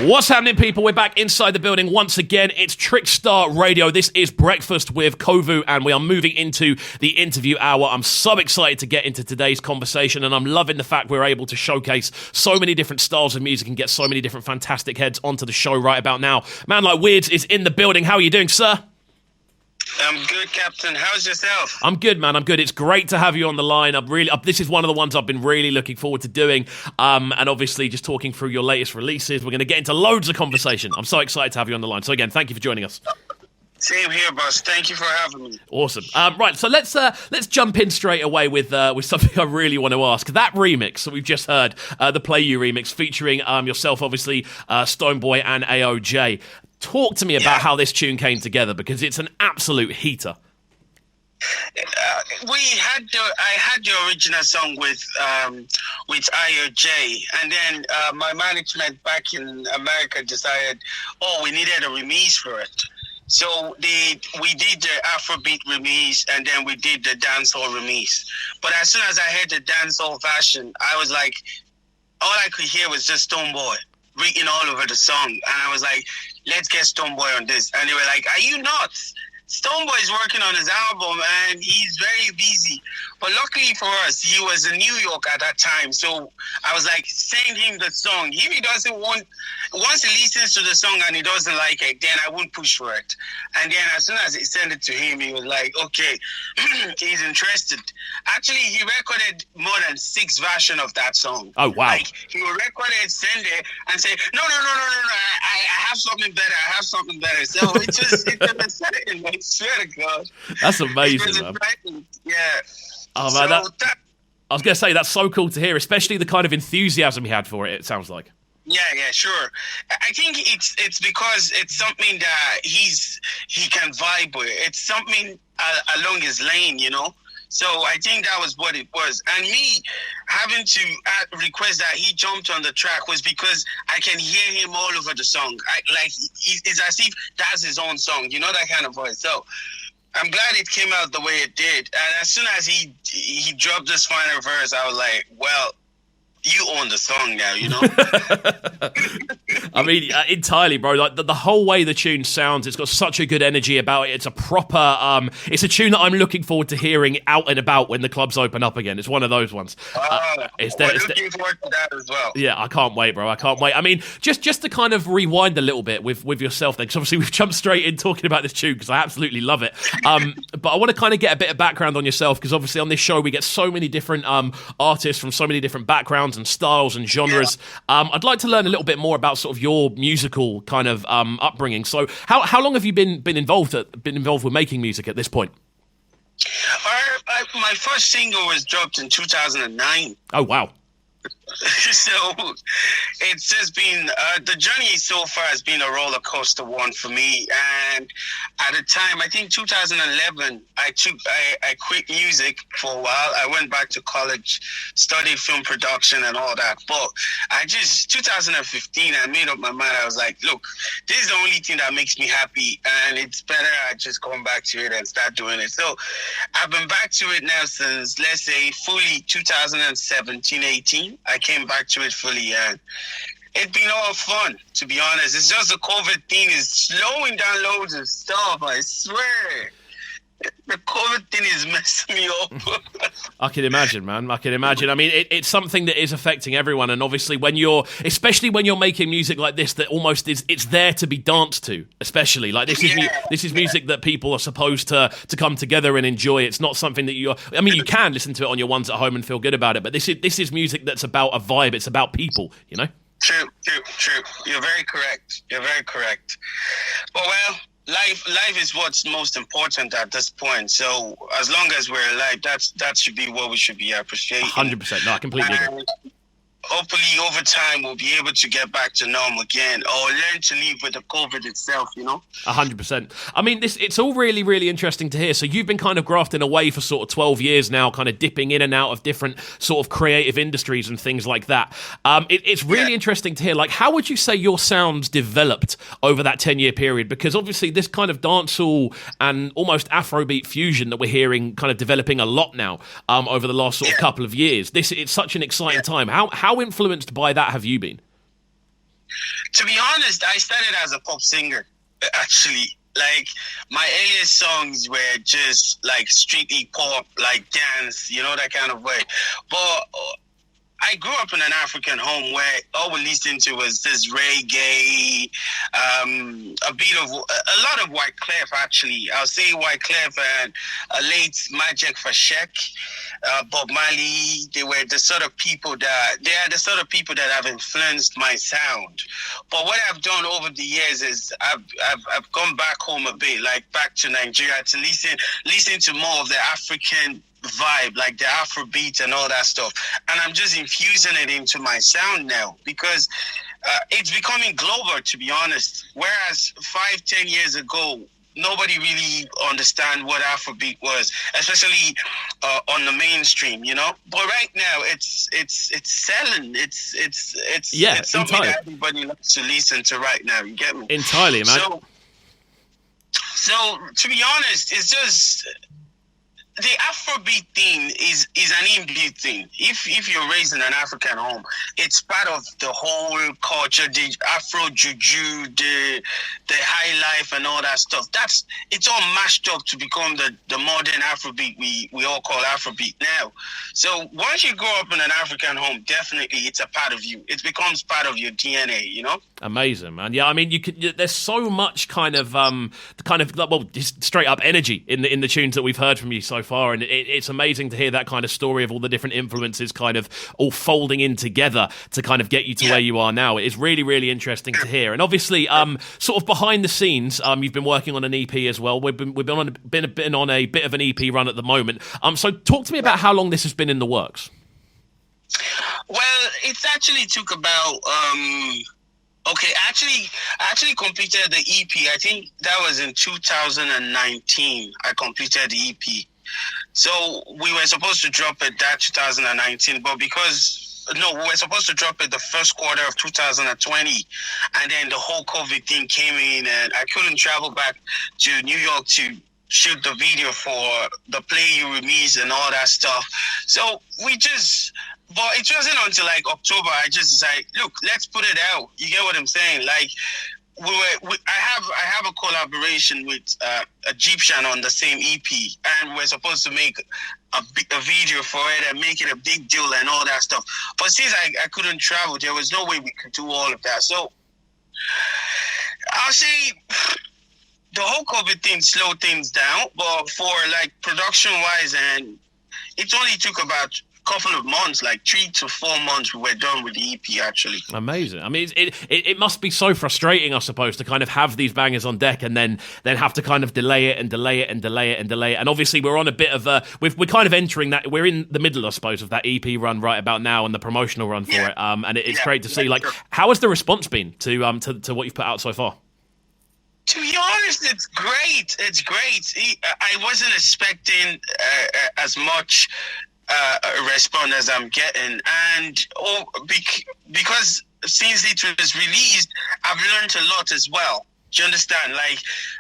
What's happening, people? We're back inside the building once again. It's Trickstar Radio. This is Breakfast with KXVU, and we are moving into the interview hour. I'm so excited to get into today's conversation, and I'm loving the fact we're able to showcase so many different styles of music and get so many different fantastic heads onto the show right about now. Man like Weirdz is in the building. How are you doing, sir? I'm good, Captain. How's yourself? I'm good, man. I'm good. It's great to have you on the line. This is one of the ones I've been really looking forward to doing. And obviously, just talking through your latest releases, we're going to get into loads of conversation. I'm so excited to have you on the line. So again, thank you for joining us. Same here, boss. Thank you for having me. Awesome. Right, so let's jump in straight away with something I really want to ask. That remix that we've just heard, the Play You remix, featuring yourself, obviously, Stonebwoy and AOJ. Talk to me about how this tune came together, because it's an absolute heater. I had the original song with AOJ, and then my management back in America decided, we needed a remix for it. So we did the Afrobeat remix, and then we did the dancehall remix. But as soon as I heard the dancehall version, I was like, all I could hear was just Stonebwoy written all over the song, and I was like, let's get Stonebwoy on this. And they were like, are you nuts? Stonebwoy is working on his album and he's very busy. But luckily for us, he was in New York at that time. So I was like, send him the song. If he doesn't want, once he listens to the song and he doesn't like it, then I won't push for it. And then as soon as I sent it to him, he was like, okay, he's interested. Actually, he recorded more than 6 versions of that song. Oh, wow. Like, he would record it, send it, and say, no, I have something better. So it's just exciting. I swear to God. That's amazing, man. Yeah. Oh, man, I was going to say, that's so cool to hear, especially the kind of enthusiasm he had for it, it sounds like. Yeah, sure. I think it's because it's something that he can vibe with. It's something along his lane, you know? So I think that was what it was. And me having to request that he jumped on the track was because I can hear him all over the song. It's as if that's his own song, you know, that kind of voice. So I'm glad it came out the way it did. And as soon as he dropped this final verse, I was like, well, you own the song now, you know? I mean, entirely, bro. Like the whole way the tune sounds, it's got such a good energy about it. It's a proper, it's a tune that I'm looking forward to hearing out and about when the clubs open up again. It's one of those ones. We're looking forward to that as well. Yeah, I can't wait, bro. I can't wait. I mean, just to kind of rewind a little bit with yourself then, because obviously we've jumped straight in talking about this tune because I absolutely love it. But I want to kind of get a bit of background on yourself, because obviously on this show we get so many different artists from so many different backgrounds and styles and genres. Yeah. I'd like to learn a little bit more about sort of your musical kind of upbringing. So how long have you been involved with making music at this point? My first single was dropped in 2009. Oh, wow. So it's just been the journey so far has been a roller coaster one for me. And at the time, I think 2011, I quit music for a while. I went back to college, studied film production and all that. But 2015, I made up my mind. I was like, look, this is the only thing that makes me happy, and it's better I just come back to it and start doing it. So I've been back to it now since, let's say, fully 2017, 18. I came back to it fully, and it's been all fun, to be honest. It's just the COVID thing is slowing down loads of stuff, I swear. The COVID thing is messing me up. I can imagine, man. I can imagine. I mean, it's something that is affecting everyone, and obviously especially when you're making music like this, that almost it's there to be danced to. Especially like this is music that people are supposed to come together and enjoy. It's not something that you can listen to it on your ones at home and feel good about it, but this is music that's about a vibe. It's about people, you know. True. You're very correct. But well, life is what's most important at this point. So as long as we're alive, that should be what we should be appreciating. 100%. No, I completely agree. Hopefully over time we'll be able to get back to normal again, or learn to live with the COVID itself, you know? 100%. I mean, it's all really, really interesting to hear. So you've been kind of grafting away for sort of 12 years now, kind of dipping in and out of different sort of creative industries and things like that. It's really interesting to hear, like, how would you say your sounds developed over that 10-year period? Because obviously this kind of dancehall and almost Afrobeat fusion that we're hearing kind of developing a lot now over the last sort of couple of years. It's such an exciting time. How influenced by that have you been? To be honest, I started as a pop singer, actually. Like, my earliest songs were just like strictly pop, like dance, that kind of way. But I grew up in an African home where all we listened to was this reggae, a lot of Wyclef, actually. I'll say Wyclef and late Magic Fashek, Bob Marley. They are the sort of people that have influenced my sound. But what I've done over the years is I've gone back home a bit, like back to Nigeria, to listen to more of the African vibe, like the Afrobeat and all that stuff, and I'm just infusing it into my sound now, because it's becoming global, to be honest. Whereas 5-10 years ago, nobody really understand what Afrobeat was, especially on the mainstream, But right now, it's selling. It's something entirely. that everybody likes to listen to right now. You get me? Entirely, man. So to be honest, it's just, the Afrobeat thing is an inbuilt thing. If you're raised in an African home, it's part of the whole culture, the Afro Juju, the high life and all that stuff. It's all mashed up to become the modern Afrobeat we all call Afrobeat now. So once you grow up in an African home, definitely it's a part of you. It becomes part of your DNA, Amazing, man. Yeah, I mean, there's so much just straight up energy in the tunes that we've heard from you so far, and it's amazing to hear that kind of story of all the different influences kind of all folding in together to kind of get you to where you are now. It is really, really interesting to hear. And obviously, sort of behind the scenes, you've been working on an EP as well. We've been on a bit of an EP run at the moment. So talk to me about how long this has been in the works. Well, it's actually took about I actually completed the EP. I think that was in 2019. I completed the EP. So we were supposed to drop it that 2019, but we were supposed to drop it the first quarter of 2020, and then the whole COVID thing came in, and I couldn't travel back to New York to shoot the video for the Play You Remix and all that stuff. So but it wasn't until like October I just decided, look, let's put it out. You get what I'm saying? Like, I have a collaboration with a Gyptian on the same EP, and we're supposed to make a video for it and make it a big deal and all that stuff. But since I couldn't travel, there was no way we could do all of that. So I'll say the whole COVID thing slowed things down, but for like production wise, and it only took about couple of months, like 3 to 4 months, we were done with the EP, actually. Amazing. I mean, it must be so frustrating, I suppose, to kind of have these bangers on deck and then have to kind of delay it. And obviously we're on a bit of we're kind of entering that, we're in the middle, I suppose, of that EP run right about now and the promotional run for it. And it's great to see. Like, how has the response been to what you've put out so far? To be honest, it's great. It's great. I wasn't expecting as much respond as I'm getting, and because since it was released, I've learned a lot as well. Do you understand? Like,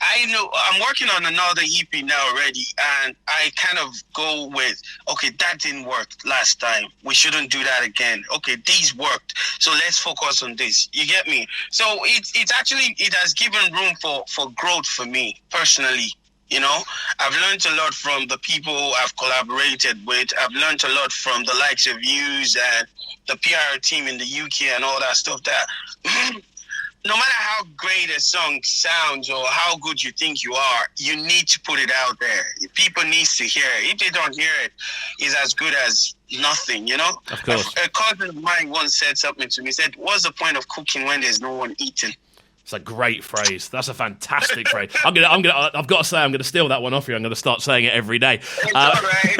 I know I'm working on another EP now already, and I kind of go with, okay, that didn't work last time, we shouldn't do that again. Okay, these worked, so let's focus on this. You get me? So it has given room for growth for me personally. I've learned a lot from the people I've collaborated with. I've learned a lot from the likes of Weirdz and the PR team in the UK and all that stuff, that no matter how great a song sounds or how good you think you are, you need to put it out there. People need to hear it. If they don't hear it, it's as good as nothing, Of course. A cousin of mine once said something to me. He said, what's the point of cooking when there's no one eating? It's a great phrase. That's a fantastic phrase. I've got to say, I'm gonna steal that one off you. I'm gonna start saying it every day. It's all right.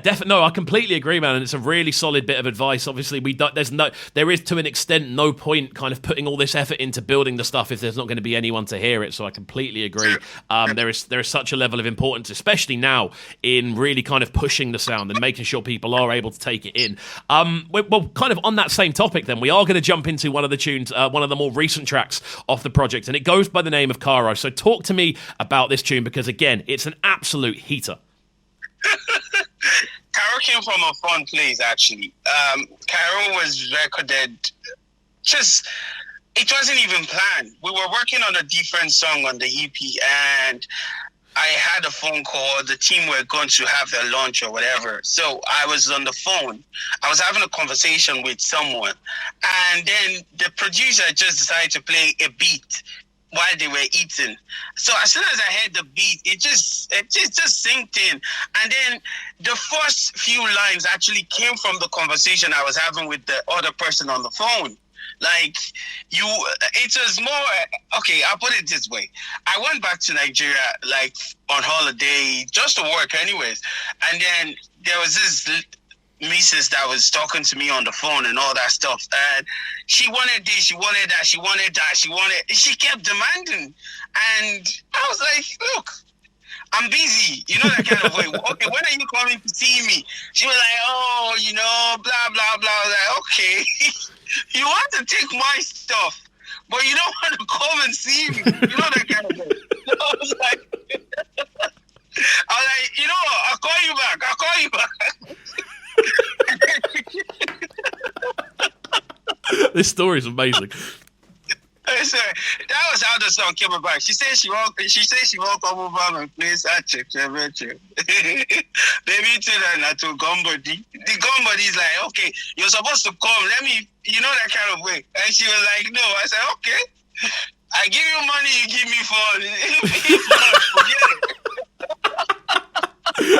Definitely. No, I completely agree, man. And it's a really solid bit of advice. Obviously, there is to an extent no point kind of putting all this effort into building the stuff if there's not going to be anyone to hear it. So I completely agree. There is such a level of importance, especially now, in really kind of pushing the sound and making sure people are able to take it in. Well, kind of on that same topic, then we are going to jump into one of the tunes, one of the more recent tracks off the project, and it goes by the name of Caro. So talk to me about this tune, because again, it's an absolute heater. Caro came from a fun place, actually. Caro was recorded just... It wasn't even planned. We were working on a different song on the EP, and I had a phone call. The team were going to have their lunch or whatever. So I was on the phone. I was having a conversation with someone. And then the producer just decided to play a beat while they were eating. So as soon as I heard the beat, it just synced in. And then the first few lines actually came from the conversation I was having with the other person on the phone. Like, it was more, okay, I'll put it this way. I went back to Nigeria, like, on holiday, just to work anyways. And then there was this missus that was talking to me on the phone and all that stuff. And she wanted this, she wanted that, she wanted that, she kept demanding. And I was like, look, I'm busy, you know, that kind of way. Okay, when are you coming to see me? She was like, oh, you know, blah, blah, blah. I was like, okay. You want to take my stuff, but you don't want to come and see me. You know, that kind of way. So I was like, you know what? I'll call you back. This story is amazing. So that was how the song came about. She said she won't come over my place. I check. Baby, to that to Gumbody. The Gumbody is like, okay, you're supposed to come. Let me, you know, that kind of way. And she was like, no. I said, okay. I give you money, you give me fun. Forget it.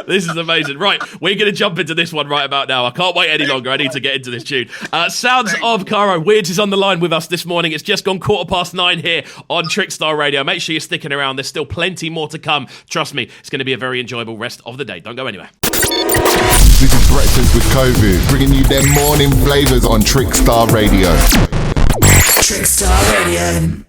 This is amazing. Right, we're going to jump into this one right about now. I can't wait any longer. I need to get into this tune. Sounds of Caro. Weirdz is on the line with us this morning. It's just gone 9:15 here on Trickstar Radio. Make sure you're sticking around. There's still plenty more to come. Trust me, it's going to be a very enjoyable rest of the day. Don't go anywhere. This is Breakfast with KXVU, bringing you their morning flavours on Trickstar Radio. Trickstar Radio.